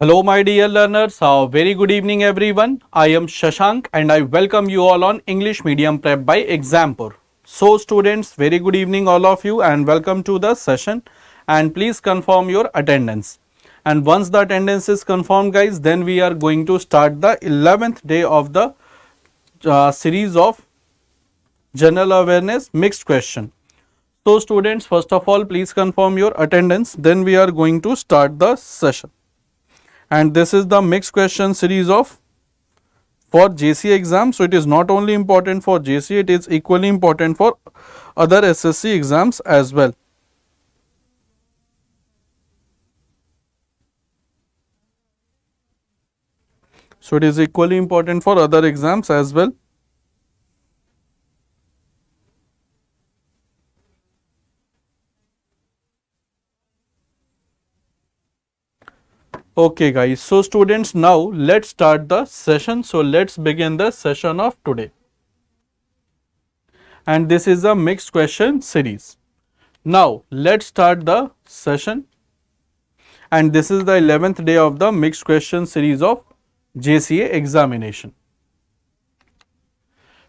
Hello, my dear learners. Very good evening, everyone. I am Shashank and I welcome you all on English Medium Prep by Exampur. So, students, very good evening, all of you, and welcome to the session. And please confirm your attendance. And once the attendance is confirmed, guys, then we are going to start the 11th day of the series of General Awareness Mixed Question. So, students, first of all, please confirm your attendance. Then we are going to start the session. And this is the mixed question series of for JC exam. So it is not only important for JC, it is equally important for other SSC exams as well. So it is equally important for other exams as well. Okay guys, so students, now let's start the session. So let's begin the session of today. And this is a mixed question series. Now let's start the session. And this is the 11th day of the mixed question series of JCA examination.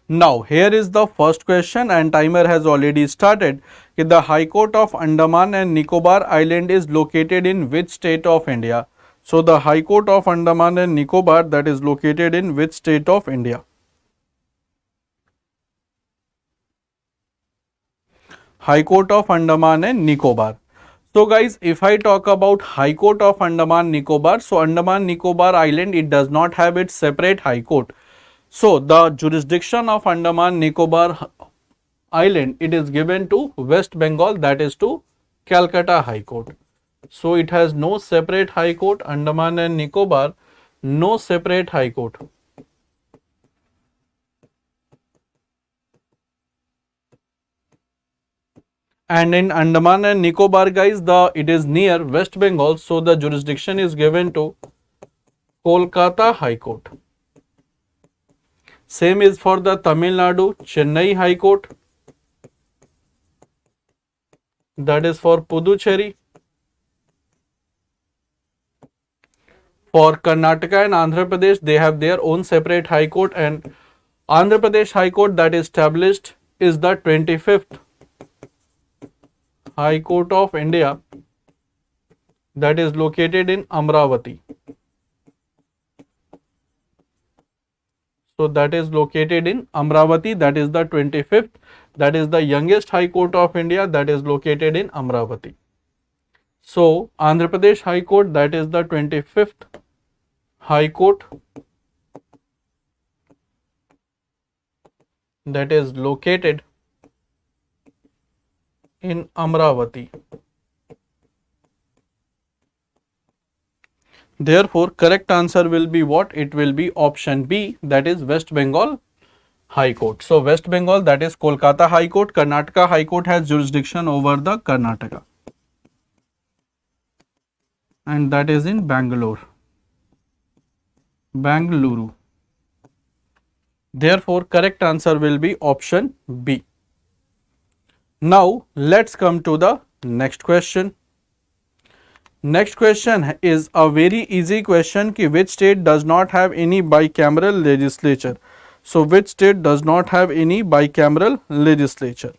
Now here is the first question and timer has already started. The High Court of Andaman and Nicobar Island is located in which state of India? So the High Court of Andaman and Nicobar, that is located in which state of India? High Court of Andaman and Nicobar. So guys, if I talk about High Court of Andaman Nicobar, so Andaman Nicobar Island, it does not have its separate High Court. So the jurisdiction of Andaman Nicobar Island, it is given to West Bengal, that is to Calcutta High Court. So it has no separate High Court. Andaman and Nicobar, no separate High Court. And in Andaman and Nicobar, guys, it is near West Bengal, so the jurisdiction is given to Kolkata High Court. Same is for the Tamil Nadu, Chennai High Court, that is for Puducherry. For Karnataka and Andhra Pradesh, they have their own separate High Court, and Andhra Pradesh High Court that is established is the 25th High Court of India, that is located in Amravati. So that is located in Amravati, that is the 25th, that is the youngest High Court of India, that is located in Amravati. So Andhra Pradesh High Court, that is the 25th High Court, that is located in Amravati. Therefore, correct answer will be what? It will be option B, that is West Bengal High Court. So West Bengal, that is Kolkata High Court. Karnataka High Court has jurisdiction over the Karnataka, and that is in Bangalore. Therefore, correct answer will be option B. Now, let's come to the next question. Next question is a very easy question ki which state does not have any bicameral legislature? So, which state does not have any bicameral legislature?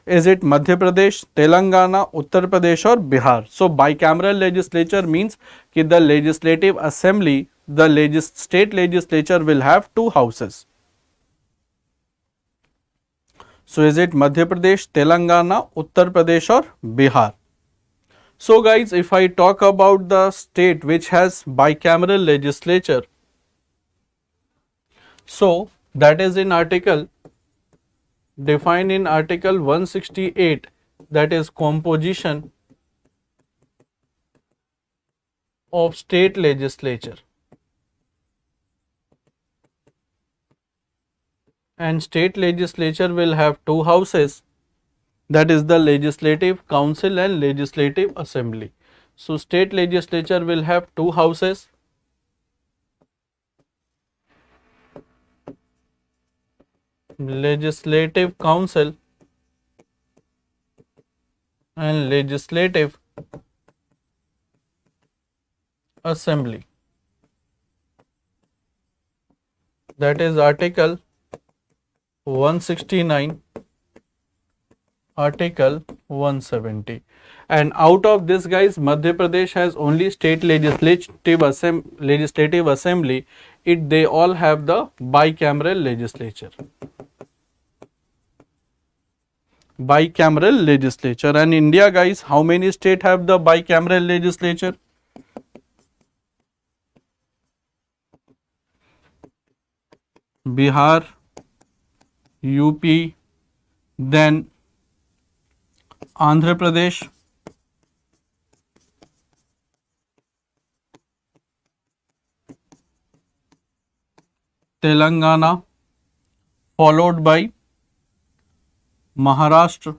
Is it Madhya Pradesh, Telangana, Uttar Pradesh or Bihar? So, bicameral legislature means ki the legislative assembly, the state legislature will have two houses. So, is it Madhya Pradesh, Telangana, Uttar Pradesh or Bihar? So guys, if I talk about the state which has bicameral legislature, so that is in article, defined in article 168, that is composition of state legislature. And state legislature will have two houses, that is the Legislative Council and Legislative Assembly. So state legislature will have two houses, Legislative Council and Legislative Assembly. That is Article 169, Article 170. And out of this, guys, Madhya Pradesh has only state legislative assembly. They all have the bicameral legislature. Bicameral legislature. And India, guys, how many states have the bicameral legislature? Bihar, UP, then Andhra Pradesh, Telangana, followed by Maharashtra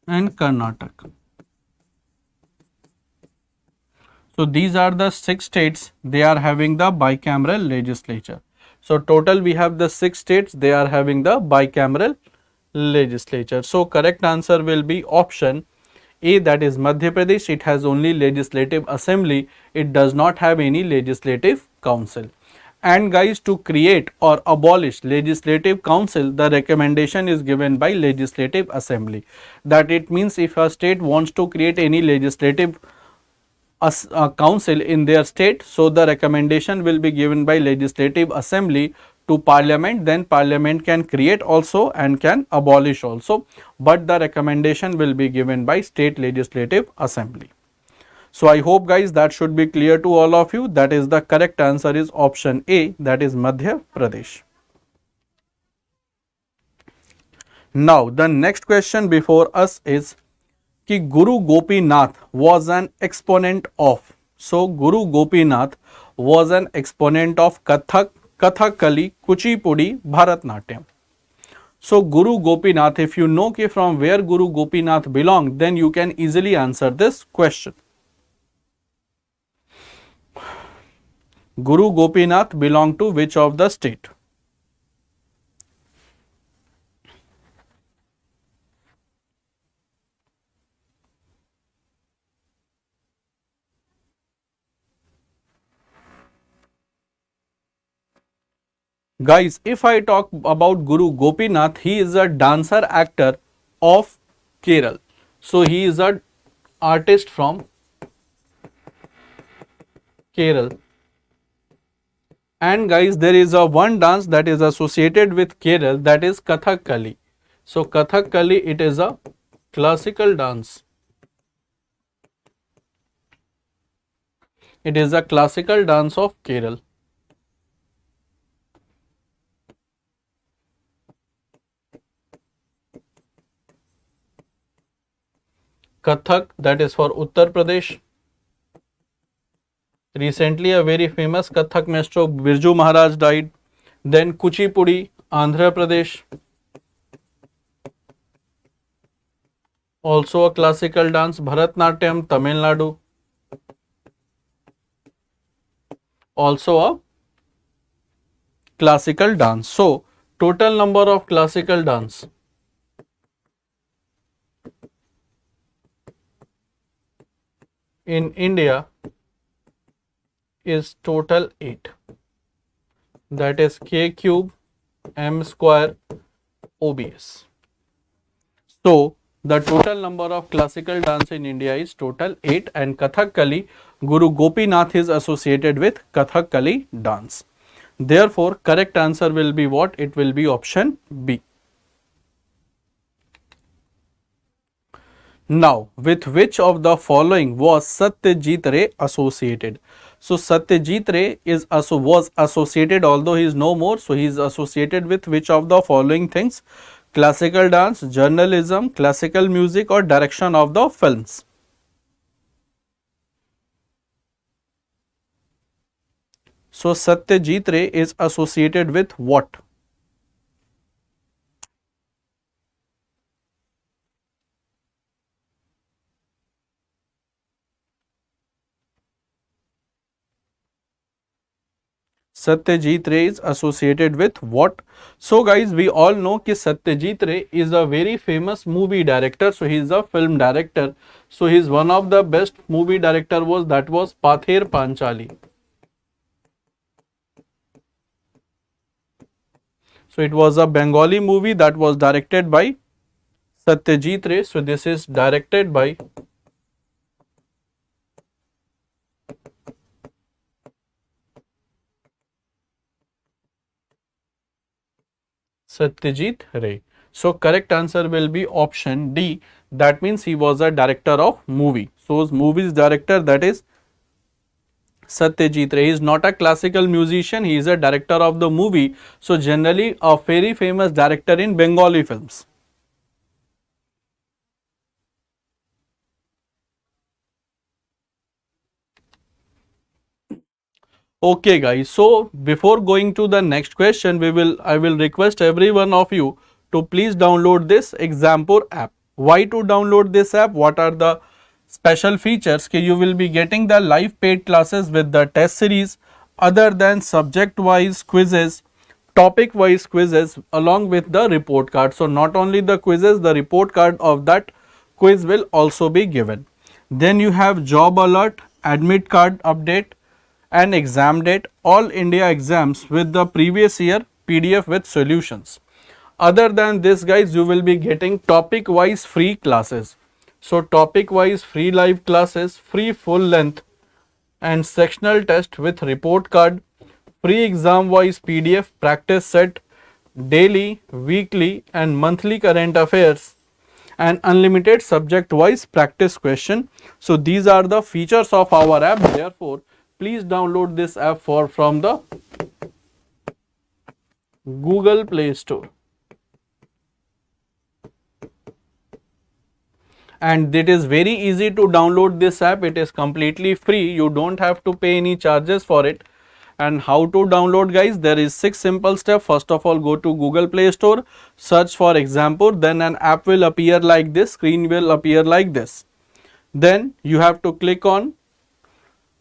and Karnataka. So these are the 6 states, they are having the bicameral legislature. So total we have the 6 states, they are having the bicameral legislature. So correct answer will be option A, that is Madhya Pradesh. It has only legislative assembly, it does not have any legislative council. And guys, to create or abolish legislative council, the recommendation is given by legislative assembly. That it means if a state wants to create any legislative a council in their state, so the recommendation will be given by legislative assembly to parliament, then parliament can create also and can abolish also, but the recommendation will be given by state legislative assembly. So I hope, guys, that should be clear to all of you. That is the correct answer is option A, that is Madhya Pradesh. Now the next question before us is कि Guru Gopinath was an exponent of. So Guru Gopinath was an exponent of Kathak, Kathakali, Kuchipudi, Bharatnatyam. So Guru Gopinath, if you know कि from where Guru Gopinath belonged, then you can easily answer this question. Guru Gopinath belonged to which of the state? Guys, if I talk about Guru Gopinath, he is a dancer actor of Kerala. So he is an artist from Kerala. And guys, there is a one dance that is associated with Kerala, that is Kathakali. So Kathakali, it is a classical dance. It is a classical dance of Kerala. Kathak, that is for Uttar Pradesh. Recently, a very famous Kathak maestro Birju Maharaj died. Then Kuchipudi, Andhra Pradesh. Also a classical dance. Bharatnatyam, Tamil Nadu. Also a classical dance. So, total number of classical dance in India is total 8. That is K cube M square OBS. So the total number of classical dance in India is total 8, and Kathakali, Guru Gopinath is associated with Kathakali dance. Therefore, correct answer will be what? It will be option B. Now, with which of the following was Satyajit Ray associated? So, Satyajit Ray was associated, although he is no more, so he is associated with which of the following things? Classical dance, journalism, classical music, or direction of the films? So, Satyajit Ray is associated with what? Satyajit Ray is associated with what? So guys, we all know that Satyajit Ray is a very famous movie director. So he is a film director. So he is one of the best movie director was Pather Panchali. So it was a Bengali movie that was directed by Satyajit Ray. So this is directed by Satyajit Ray. So correct answer will be option D. That means he was a director of movie. So movies director, that is Satyajit Ray. He is not a classical musician. He is a director of the movie. So generally a very famous director in Bengali films. Okay guys, so before going to the next question, I will request every one of you to please download this Exampur app. Why to download this app? What are the special features? You will be getting the live paid classes with the test series, other than subject wise quizzes, topic wise quizzes, along with the report card. So not only the quizzes, the report card of that quiz will also be given. Then you have job alert, admit card update, and exam date, all India exams with the previous year PDF with solutions. Other than this guys, you will be getting topic wise free classes. So topic wise free live classes, free full length and sectional test with report card, free exam wise PDF practice set, daily, weekly and monthly current affairs, and unlimited subject wise practice question. So these are the features of our app. Therefore please download this app from the Google Play Store. And it is very easy to download this app. It is completely free. You don't have to pay any charges for it. And how to download guys? There is 6 simple steps. First of all, go to Google Play Store, search for Exampur, then an app will appear like this, screen will appear like this. Then you have to click on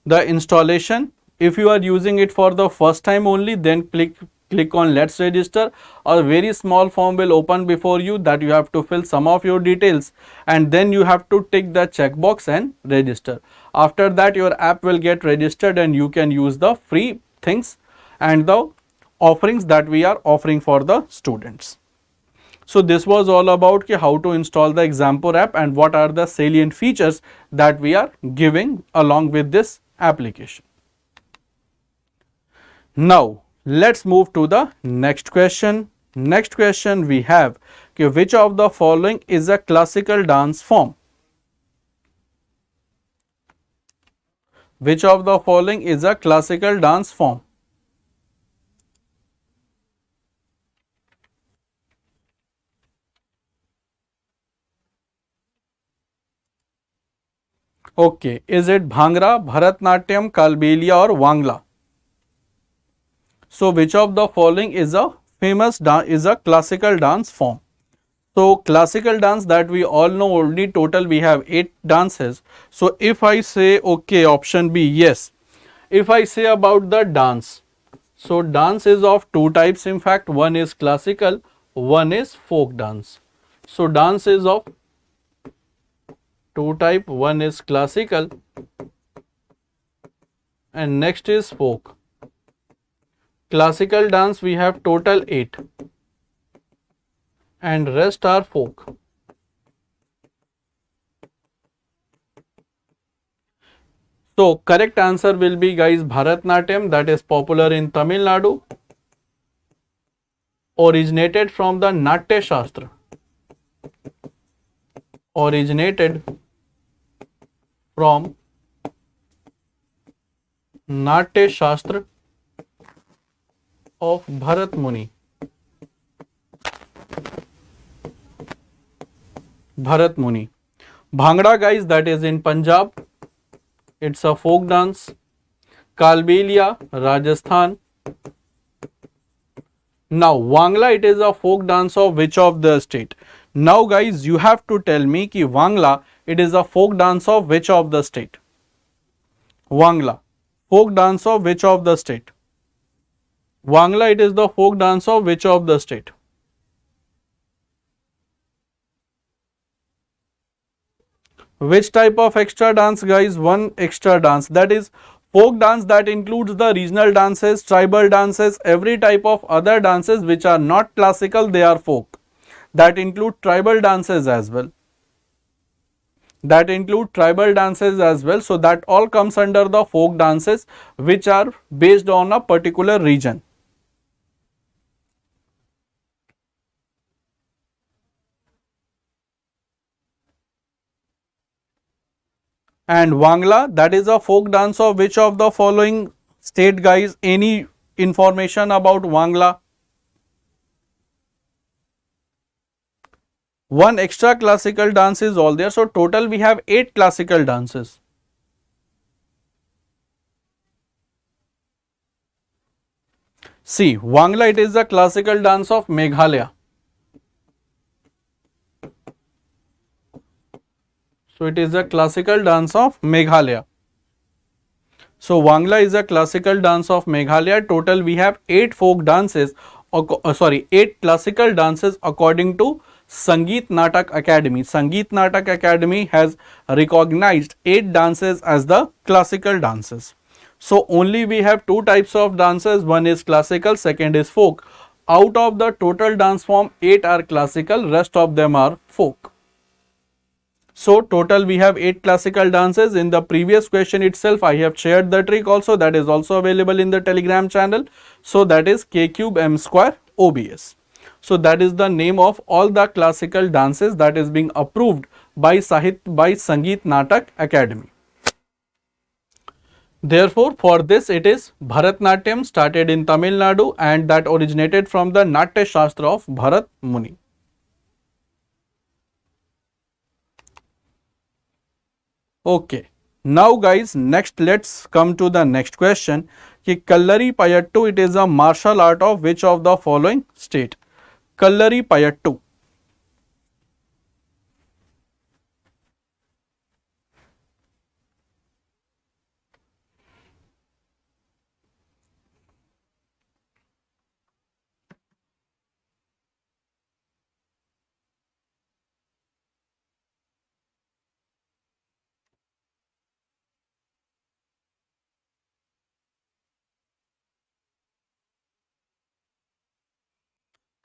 the installation. If you are using it for the first time only, then click on let's register. A very small form will open before you that you have to fill some of your details, and then you have to tick the checkbox and register. After that your app will get registered and you can use the free things and the offerings that we are offering for the students. So this was all about how to install the Exampur app and what are the salient features that we are giving along with this application. Now let's move to the next question. Next question we have, which of the following is a classical dance form? Which of the following is a classical dance form? Okay, is it Bhangra, Bharatnatyam, Kalbelia or Wangla? So which of the following is a classical dance form? So classical dance that we all know already, total we have 8 dances. So if I say okay, option B, yes. If I say about the dance, so dance is of 2 types. In fact, one is classical, one is folk dance. So dance is of 2 type, one is classical and next is folk. Classical dance we have total 8 and rest are folk. So correct answer will be guys Bharatnatyam, that is popular in Tamil Nadu, originated from the Natya Shastra. Originated from Natya Shastra of Bharat Muni. Bharat Muni. Bhangra guys, that is in Punjab. It's a folk dance. Kalbelia, Rajasthan. Now Wangla, it is a folk dance of which of the state? Now guys, you have to tell me ki Wangla, it is a folk dance of which of the state? Wangla, folk dance of which of the state? Wangla, it is the folk dance of which of the state? Which type of extra dance, guys? One extra dance, that is folk dance, that includes the regional dances, tribal dances, every type of other dances which are not classical, they are folk. That include tribal dances as well. That include tribal dances as well. So that all comes under the folk dances which are based on a particular region. And Wangla, that is a folk dance of which of the following state, guys? Any information about Wangla? One extra classical dance is all there. So total we have 8 classical dances. See, Wangla, it is the classical dance of Meghalaya. So it is a classical dance of Meghalaya. So Wangla is a classical dance of Meghalaya. Total we have 8 folk dances, 8 classical dances according to Sangeet Natak Academy. Sangeet Natak Academy has recognized 8 dances as the classical dances. So only we have 2 types of dances, one is classical, second is folk. Out of the total dance form, 8 are classical, rest of them are folk. So total we have 8 classical dances. In the previous question itself I have shared the trick also, that is also available in the Telegram channel. So that is K cube M square OBS. So that is the name of all the classical dances that is being approved by Sangeet Natak Academy. Therefore, for this it is Bharatnatyam, started in Tamil Nadu, and that originated from the Natya Shastra of Bharat Muni. Okay, now guys, next let's come to the next question. Ki Kallari Payattu, it is a martial art of which of the following state? Kallari Payattu.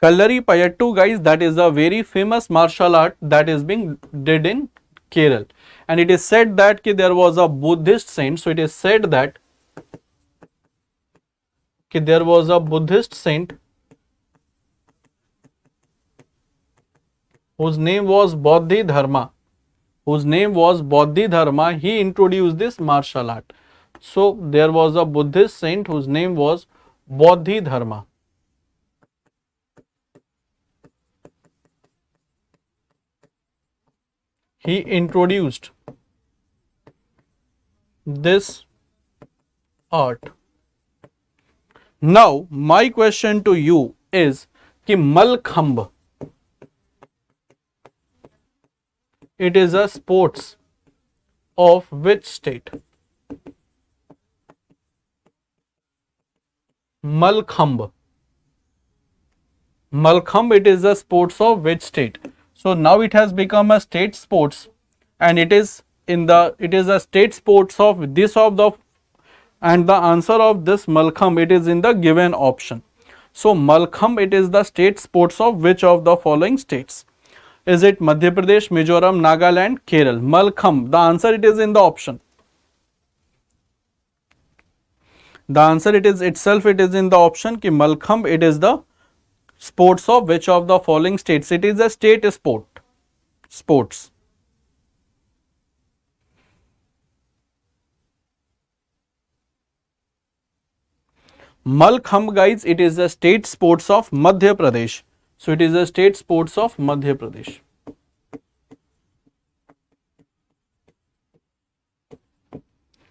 Kallari Payattu, guys, that is a very famous martial art that is being did in Kerala. And it is said that there was a Buddhist saint. So it is said that there was a Buddhist saint whose name was Bodhi Dharma. Whose name was Bodhi Dharma. He introduced this martial art. So there was a Buddhist saint whose name was Bodhi Dharma. He introduced this art. Now my question to you is कि Malkhambh, it is a sports of which state? Malkhambh. Malkhambh, it is a sports of which state? So now it has become a state sports, and it is a state sports of this of the, and the answer of this Malkhambh, it is in the given option. So Malkhambh, it is the state sports of which of the following states? Is it Madhya Pradesh, Mizoram, Nagaland, Kerala? Malkhambh, the answer it is in the option. The answer it is itself, it is in the option ki Malkhambh, it is the sports of which of the following states? It is a state sport. Sports. Malkhambh, guys, it is a state sports of Madhya Pradesh. So it is a state sports of Madhya Pradesh.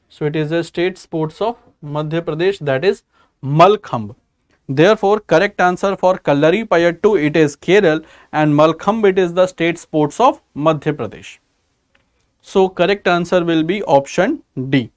So it is a state sports of Madhya Pradesh, that is Malkhambh. Therefore, correct answer for Kallari Payattu, it is Kerala, and Malkhambh, it is the state sports of Madhya Pradesh. So correct answer will be option D.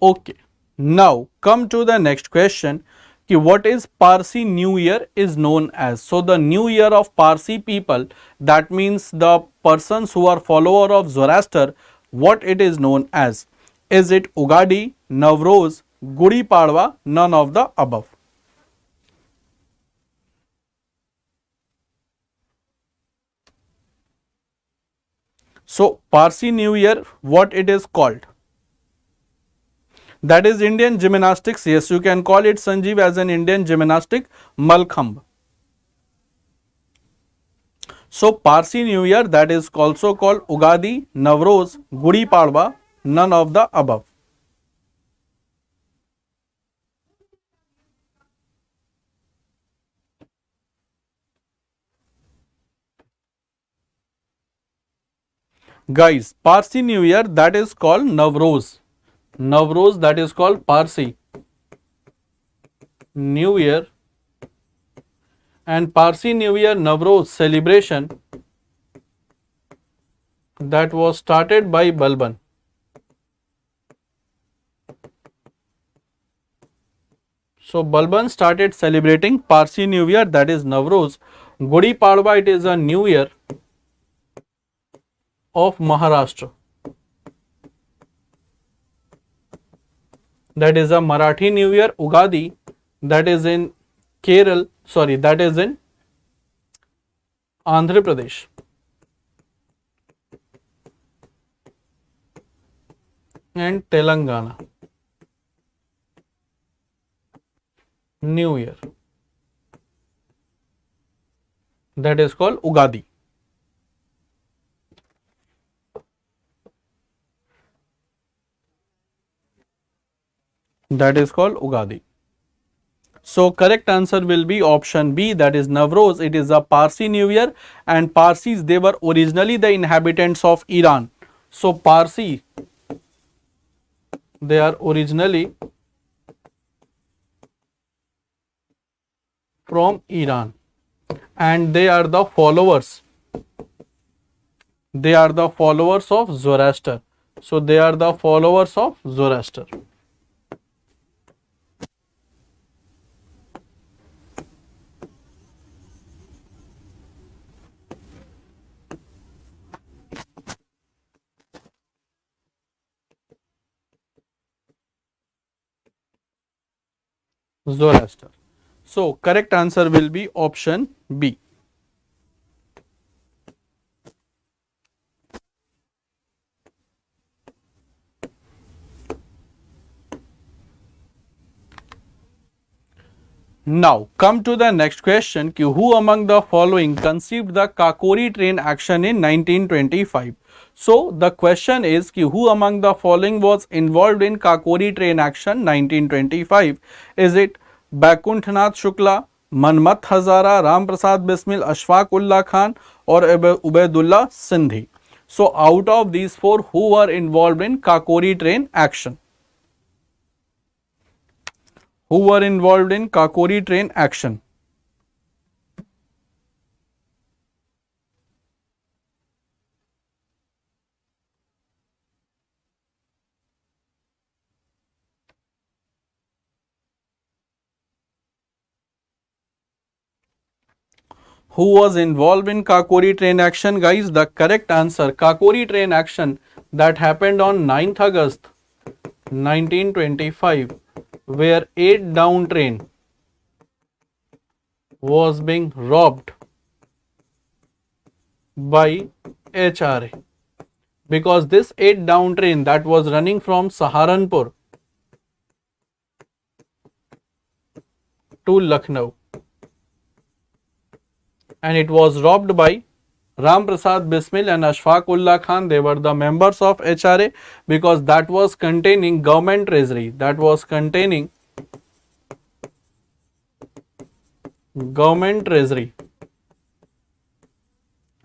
Okay. Now come to the next question. Ki what is Parsi New Year is known as? So the New Year of Parsi people, that means the persons who are follower of Zoroaster, what it is known as? Is it Ugadi, Navroz, Gudi Padwa, none of the above? So Parsi New Year, what it is called? That is Indian gymnastics. Yes, you can call it Sanjeev as an Indian gymnastic Malkhambh. So Parsi New Year, that is also called Ugadi, Navroz, Gudi Padwa, none of the above. Guys, Parsi New Year, that is called Navroz. Navroz, that is called Parsi New Year, and Parsi New Year Navroz celebration, that was started by Balban. So Balban started celebrating Parsi New Year, that is Navroz. Gudi Padwa, it is a new year of Maharashtra. That is a Marathi New Year. Ugadi, that is in Kerala, sorry, that is in Andhra Pradesh. And Telangana New Year, that is called Ugadi. That is called Ugadi. So correct answer will be option B, that is Navroz. It is a Parsi New Year, and Parsis, they were originally the inhabitants of Iran. So Parsi, they are originally from Iran, and they are the followers. They are the followers of Zoroaster. So they are the followers of Zoroaster. Zoroaster. So correct answer will be option B. Now come to the next question. Ki who among the following conceived the Kakori train action in 1925? So the question is ki who among the following was involved in Kakori train action 1925? Is it Baikuntanath Shukla, Manmat Hazara, Ram Prasad Bismil, Ashfaq Ullah Khan, or Ubaidullah Sindhi? So out of these four, who were involved in Kakori train action? Who were involved in Kakori train action? Who was involved in Kakori train action, guys? The correct answer, Kakori train action, that happened on 9th August 1925, where 8 down train was being robbed by HRA, because this 8 down train that was running from Saharanpur to Lucknow, and it was robbed by Ram Prasad Bismil and Ashfaq Ullah Khan. They were the members of HRA, because that was containing government treasury, that was containing government treasury,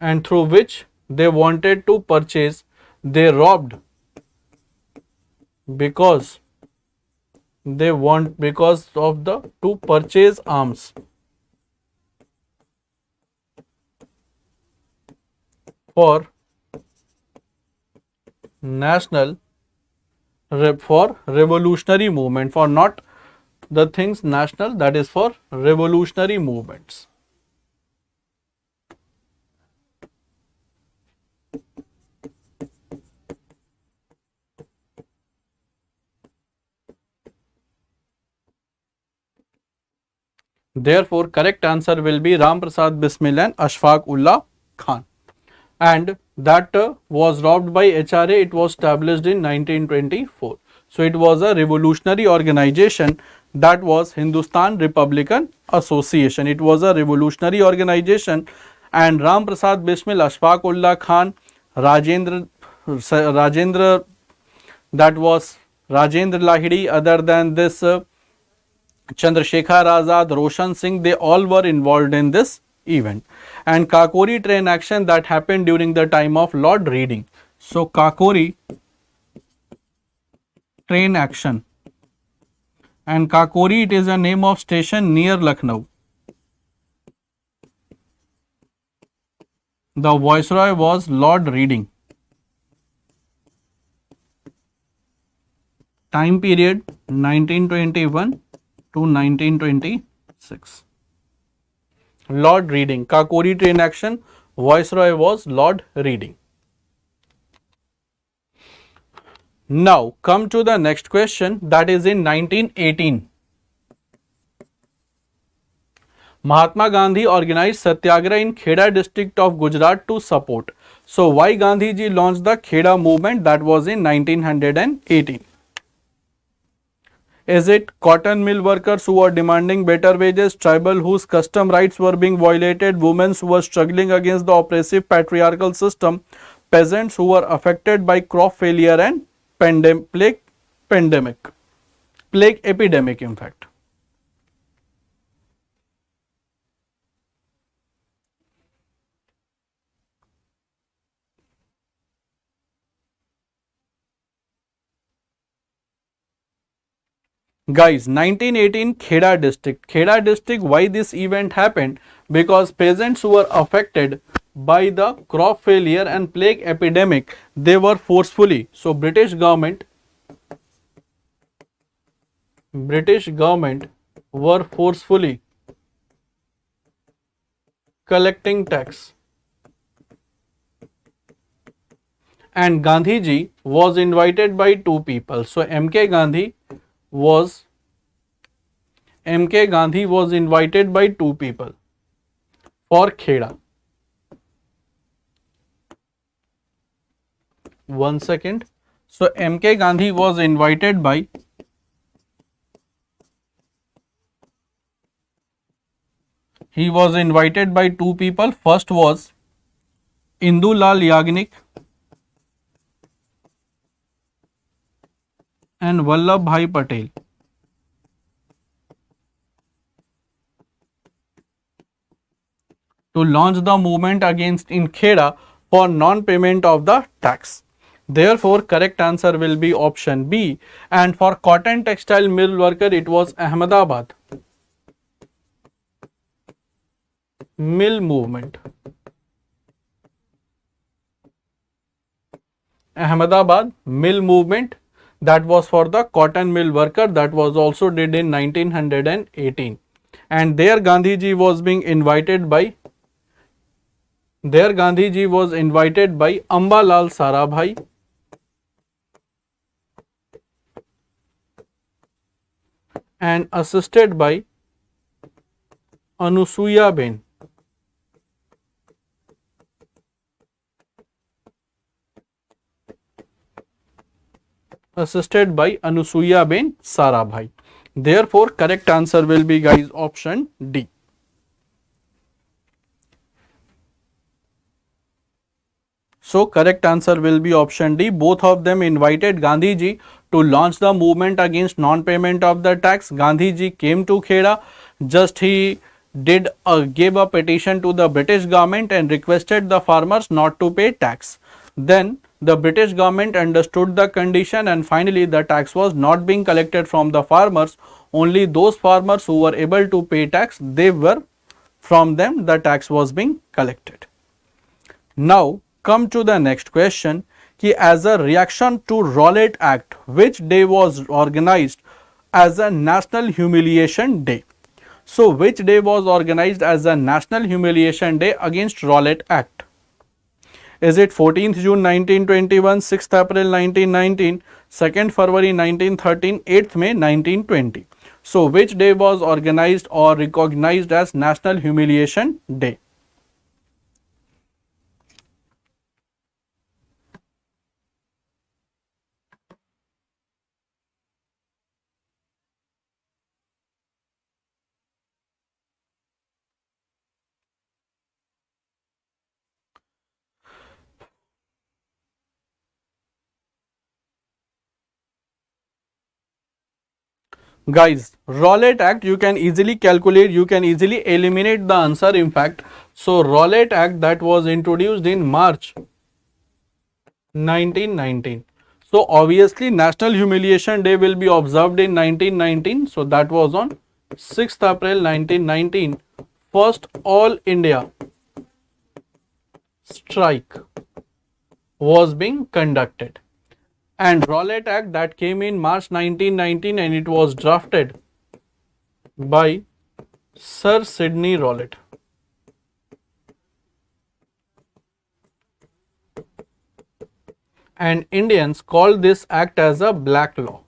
and through which they wanted to purchase, they robbed, because because of the to purchase arms for national For revolutionary movement, for not the things national, that is for revolutionary movements. Therefore, correct answer will be Ram Prasad Bismil and Ashfaq Ullah Khan. And that was robbed by HRA. It was established in 1924. So it was a revolutionary organization, that was Hindustan Republican Association. It was a revolutionary organization, and Ram Prasad Bismil, Ashfaq Ullah Khan, Rajendra, that was Rajendra Lahiri, other than this Chandrasekhar Azad, Roshan Singh, they all were involved in this event. And Kakori train action, that happened during the time of Lord Reading. So Kakori train action, and Kakori, it is a name of station near Lucknow. The viceroy was Lord Reading. Time period 1921 to 1926. Lord Reading. Kakori train action, viceroy was Lord Reading. Now come to the next question, that is in 1918. Mahatma Gandhi organized Satyagraha in Kheda district of Gujarat to support. So why Gandhi ji launched the Kheda movement? That was in 1918. Is it cotton mill workers who were demanding better wages, tribal whose custom rights were being violated, women who were struggling against the oppressive patriarchal system, peasants who were affected by crop failure and plague epidemic in fact? Guys, 1918 Kheda district. Kheda district, why this event happened? Because peasants who were affected by the crop failure and plague epidemic, they were forcefully. So British government were forcefully collecting tax. And Gandhi ji was invited by two people. So MK Gandhi was invited by two people for Kheda. One second. So MK Gandhi was invited by two people. First was Indu Lal Yagnik and Vallabh Bhai Patel. To launch the movement against in Kheda for non-payment of the tax. Therefore, correct answer will be option B. And for cotton textile mill worker, it was Ahmedabad mill movement. Ahmedabad mill movement, that was for the cotton mill worker, that was also did in 1918. And there Gandhiji was being invited by Ambalal Sarabhai and assisted by Anusuya Ben. Sarabhai. Therefore, correct answer will be, guys, option D. So, correct answer will be option D. Both of them invited Gandhiji to launch the movement against non-payment of the tax. Gandhiji came to Kheda. Just he gave a petition to the British government and requested the farmers not to pay tax. Then the British government understood the condition, and finally the tax was not being collected from the farmers. Only those farmers who were able to pay tax, from them the tax was being collected. Now come to the next question. कि as a reaction to Rowlatt Act, which day was organized as a National Humiliation Day? So, which day was organized as a National Humiliation Day against Rowlatt Act? Is it 14th June 1921, 6th April 1919, 2nd February 1913, 8th May 1920? So, which day was organized or recognized as National Humiliation Day? Guys, Rowlatt Act you can easily calculate, you can easily eliminate the answer in fact. So, Rowlatt Act that was introduced in March 1919. So, obviously National Humiliation Day will be observed in 1919. So, that was on 6th April 1919. First All India strike was being conducted. And Rowlatt Act that came in March 1919 and it was drafted by Sir Sidney Rowlatt. And Indians called this act as a black law.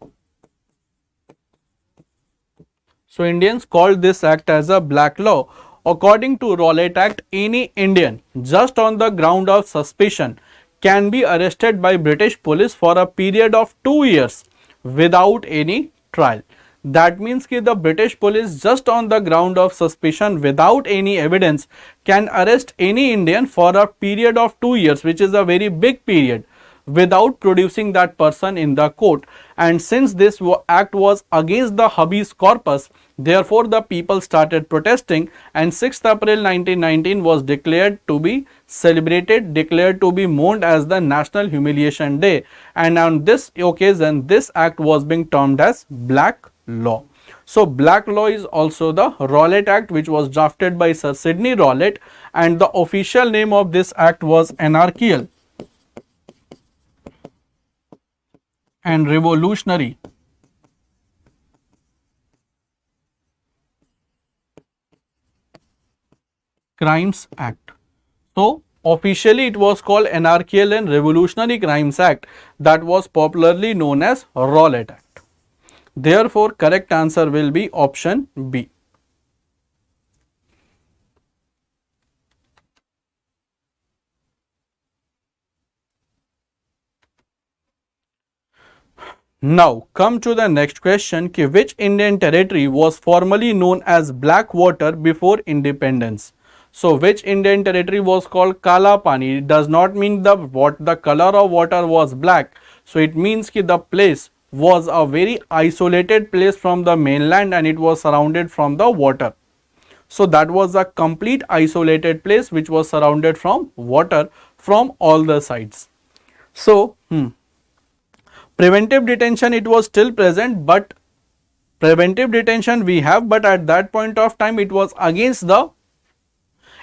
So, Indians called this act as a black law. According to Rowlatt Act, any Indian just on the ground of suspicion can be arrested by British police for a period of 2 years without any trial. That means that the British police just on the ground of suspicion without any evidence can arrest any Indian for a period of 2 years, which is a very big period, without producing that person in the court. And since this act was against the habeas corpus, therefore the people started protesting, and 6th April 1919 was declared to be celebrated, declared to be mourned as the National Humiliation Day. And on this occasion, this act was being termed as black law. So, black law is also the Rowlatt Act, which was drafted by Sir Sidney Rowlatt, and the official name of this act was Anarchical and Revolutionary Crimes Act. So, officially it was called Anarchical and Revolutionary Crimes Act, that was popularly known as Rowlatt Act. Therefore, correct answer will be option B. Now, come to the next question, ki which Indian territory was formerly known as Blackwater before independence? So, which Indian territory was called Kala Pani? It does not mean the color of water was black. So, it means ki the place was a very isolated place from the mainland and it was surrounded from the water. So, that was a complete isolated place which was surrounded from water from all the sides. So, preventive detention it was still present, but preventive detention we have, but at that point of time it was against the,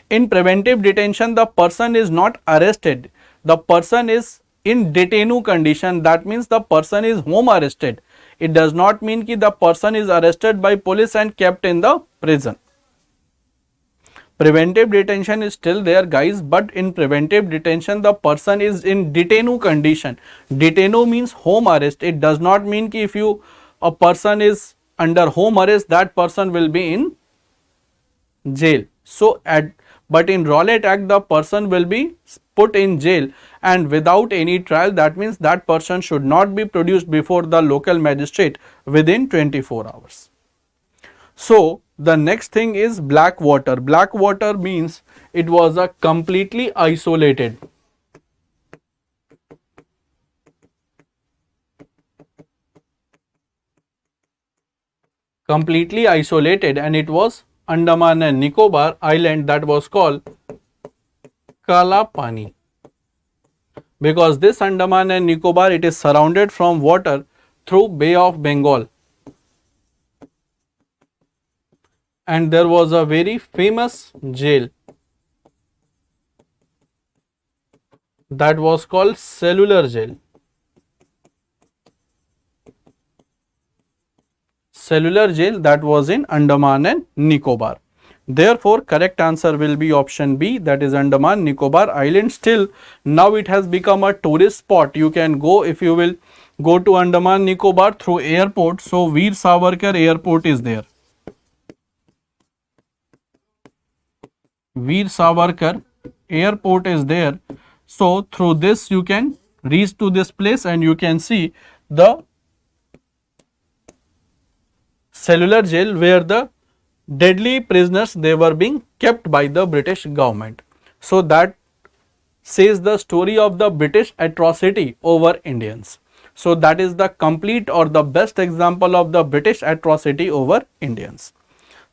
in preventive detention the person is not arrested, the person is in detainee condition, that means the person is home arrested. It does not mean ki the person is arrested by police and kept in the prison. Preventive detention is still there guys, but in preventive detention the person is in detainee condition. Detainee means home arrest. It does not mean ki if a person is under home arrest, that person will be in jail. So, but in Rowlatt Act the person will be put in jail and without any trial. That means that person should not be produced before the local magistrate within 24 hours. So, the next thing is Blackwater. Blackwater means it was a completely isolated, and it was Andaman and Nicobar island that was called Kala Pani. Because this Andaman and Nicobar, it is surrounded from water through Bay of Bengal. And there was a very famous jail that was called cellular jail. Cellular jail that was in Andaman and Nicobar. Therefore, correct answer will be option B, that is Andaman Nicobar Island. Still, now it has become a tourist spot. You can go, if you will go to Andaman Nicobar through airport. So, Veer Savarkar airport is there. Veer Savarkar airport is there. So, through this you can reach to this place and you can see the cellular jail where the deadly prisoners they were being kept by the British government. So, that says the story of the British atrocity over Indians. So, that is the complete or the best example of the British atrocity over Indians.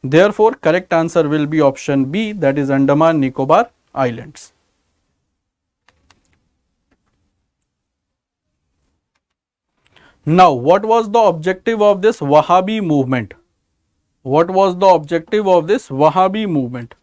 Therefore, correct answer will be option B, that is Andaman Nicobar Islands. Now, what was the objective of this Wahhabi movement? What was the objective of this Wahhabi movement?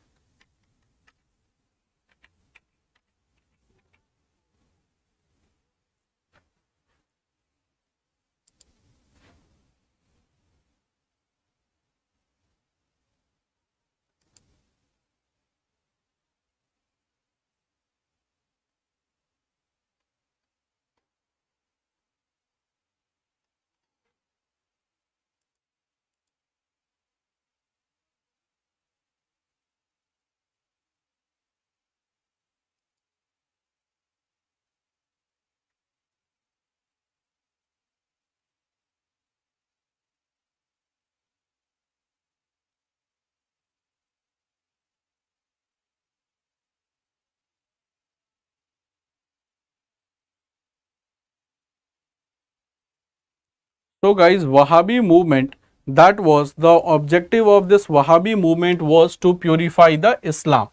So guys, Wahhabi movement, that was the objective of this Wahhabi movement was to purify the Islam.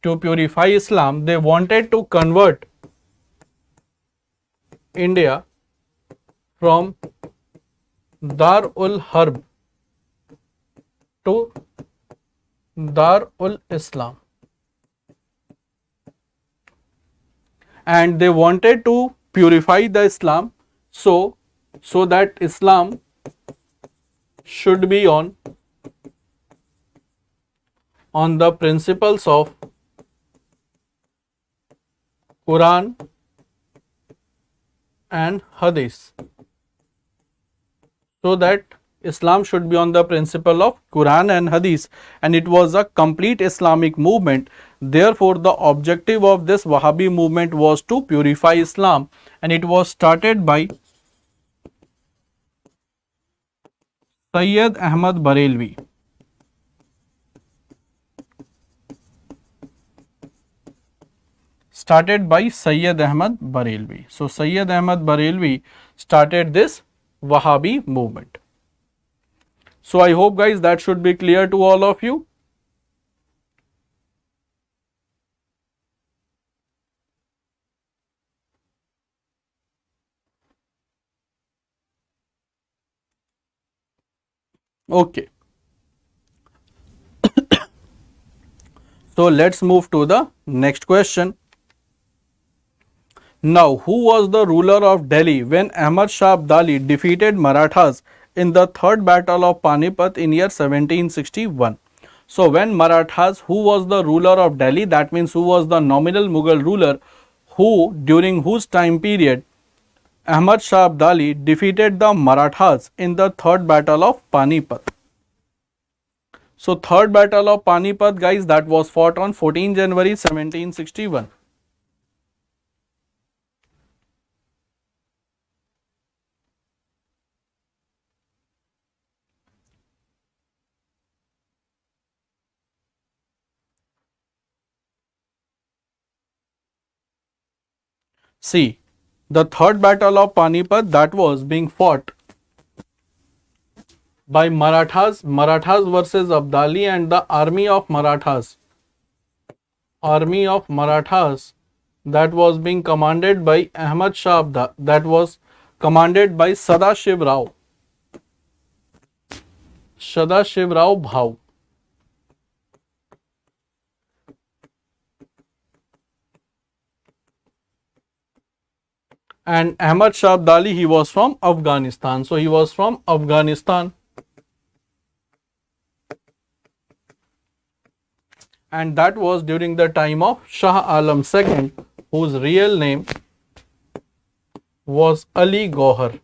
To purify Islam, they wanted to convert India from Dar ul Harb to Dar ul Islam. And they wanted to purify the Islam so that Islam should be on the principles of Quran and Hadith. So that Islam should be on the principle of Quran and Hadith, and it was a complete Islamic movement. Therefore, the objective of this Wahhabi movement was to purify Islam, and it was started by Sayyid Ahmad Barelvi. Started by Sayyid Ahmad Barelvi. So, Sayyid Ahmad Barelvi started this Wahhabi movement. So, I hope guys that should be clear to all of you. Okay. So, let's move to the next question. Now, who was the ruler of Delhi when Ahmad Shah Abdali defeated Marathas in the third battle of Panipat in year 1761? So, when Marathas, who was the ruler of Delhi, that means who was the nominal Mughal ruler, during whose time period Ahmad Shah Abdali defeated the Marathas in the third battle of Panipat. So, third battle of Panipat guys, that was fought on 14 January 1761. See, the third battle of Panipat that was being fought by Marathas versus Abdali and the army of Marathas. Army of Marathas that was being commanded by Ahmad Shah Abdali, that was commanded by Sadashiv Rao. Sadashiv Rao Bhau. And Ahmad Shah Abdali, he was from Afghanistan. So he was from Afghanistan. And that was during the time of Shah Alam II, whose real name was Ali Gauhar.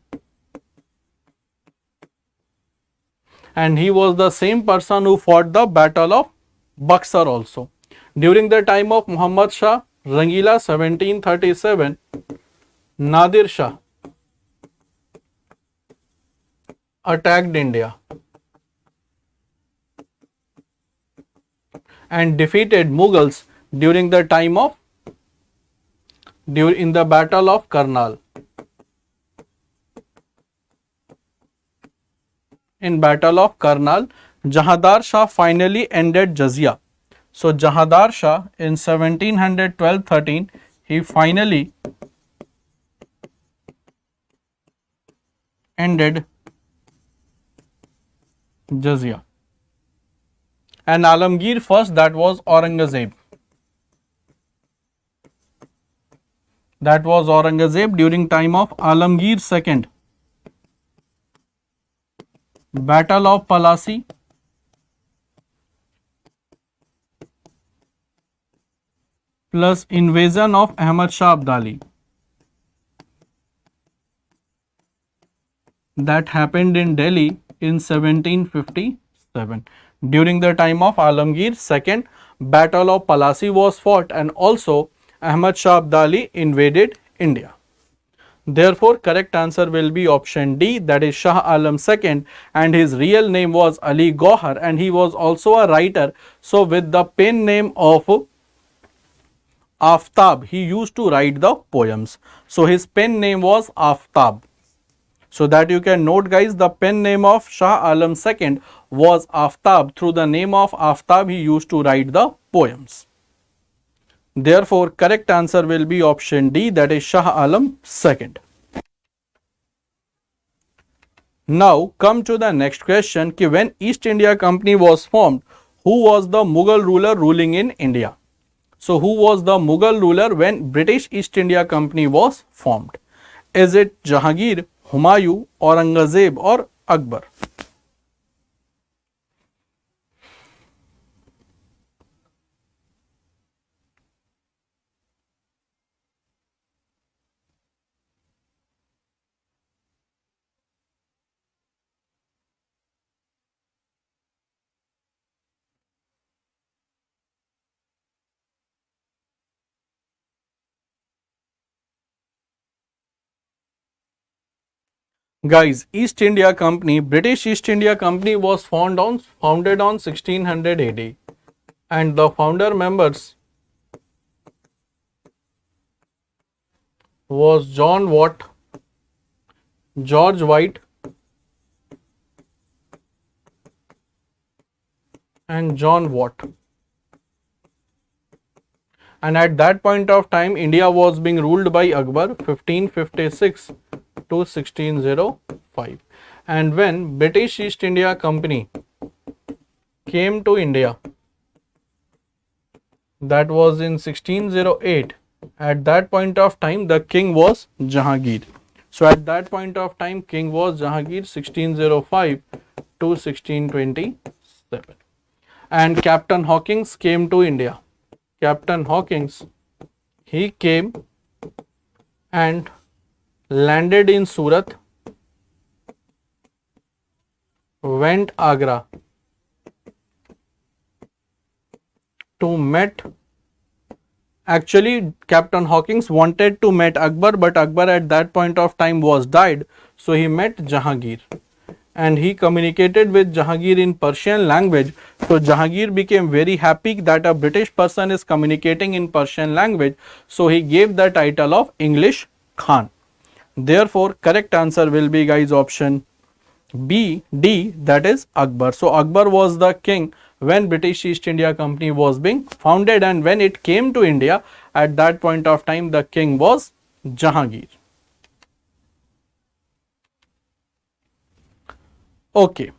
And he was the same person who fought the Battle of Buxar also. During the time of Muhammad Shah Rangila 1737, Nadir Shah attacked India and defeated Mughals during the time of in the Battle of Karnal. In Battle of Karnal, Jahandar Shah finally ended jizya. So Jahandar Shah in 1712-13, he finally ended jizya. And Alamgir first, that was Aurangzeb. That was Aurangzeb during time of Alamgir II. Battle of Palasi, plus invasion of Ahmad Shah Abdali. That happened in Delhi in 1757. During the time of Alamgir II, Battle of Palasi was fought and also Ahmad Shah Abdali invaded India. Therefore, correct answer will be option D, that is Shah Alam II, and his real name was Ali Gauhar, and he was also a writer. So with the pen name of Aftab, he used to write the poems. So his pen name was Aftab. So that you can note, guys, the pen name of Shah Alam II was Aftab. Through the name of Aftab, he used to write the poems. Therefore, correct answer will be option D, that is Shah Alam II. Now come to the next question, कि when East India Company was formed, who was the Mughal ruler ruling in India? So who was the Mughal ruler when British East India Company was formed? Is it Jahangir, Humayun, Aurangzeb or Akbar? Guys, East India Company, British East India Company was founded on 1600 AD, and the founder members was John Watt, George White and John Watt. And at that point of time, India was being ruled by Akbar 1556 to 1605. And when British East India Company came to India, that was in 1608, at that point of time the king was Jahangir. So at that point of time, king was Jahangir 1605 to 1627. And Captain Hawkins came to India. Captain Hawkins, he came and landed in Surat, went Agra to meet. Actually, Captain Hawkins wanted to meet Akbar, but Akbar at that point of time was died. So he met Jahangir and he communicated with Jahangir in Persian language. So Jahangir became very happy that a British person is communicating in Persian language. So he gave the title of English Khan. Therefore, correct answer will be, guys, option B, D, that is Akbar. So Akbar was the king when British East India Company was being founded, and when it came to India, at that point of time the king was Jahangir. Okay.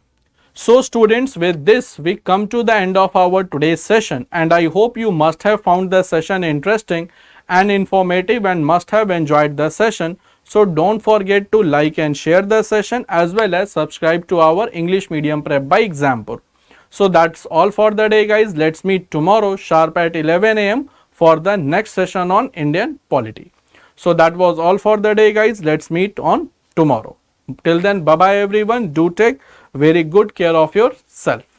So students, with this we come to the end of our today's session, and I hope you must have found the session interesting and informative and must have enjoyed the session. So don't forget to like and share the session as well as subscribe to our English Medium Prep by Exampur. So that's all for the day guys. Let's meet tomorrow sharp at 11 a.m. for the next session on Indian polity. So that was all for the day guys. Let's meet on tomorrow. Till then, bye bye everyone. Do take very good care of yourself.